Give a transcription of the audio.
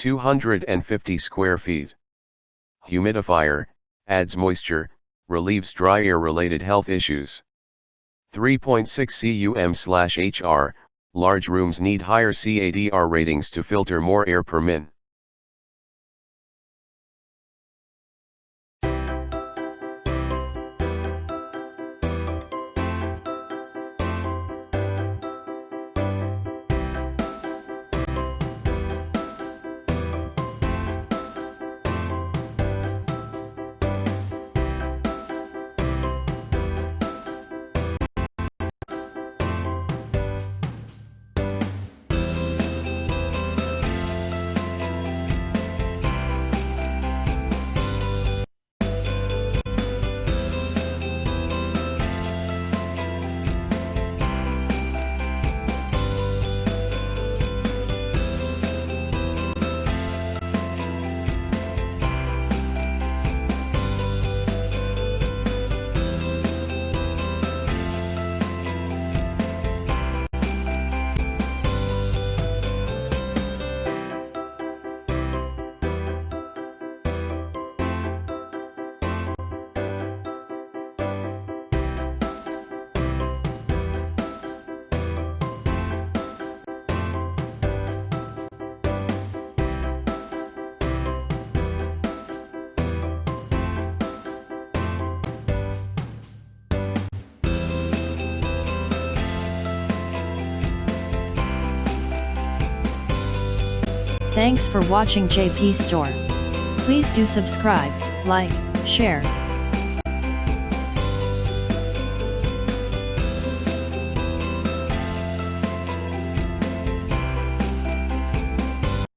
250 square feet. Humidifier, adds moisture, relieves dry air-related health issues. 3.6 cu.m/hr, large rooms need higher CADR ratings to filter more air per min. Thanks for watching JP Store. Please do subscribe, like, share,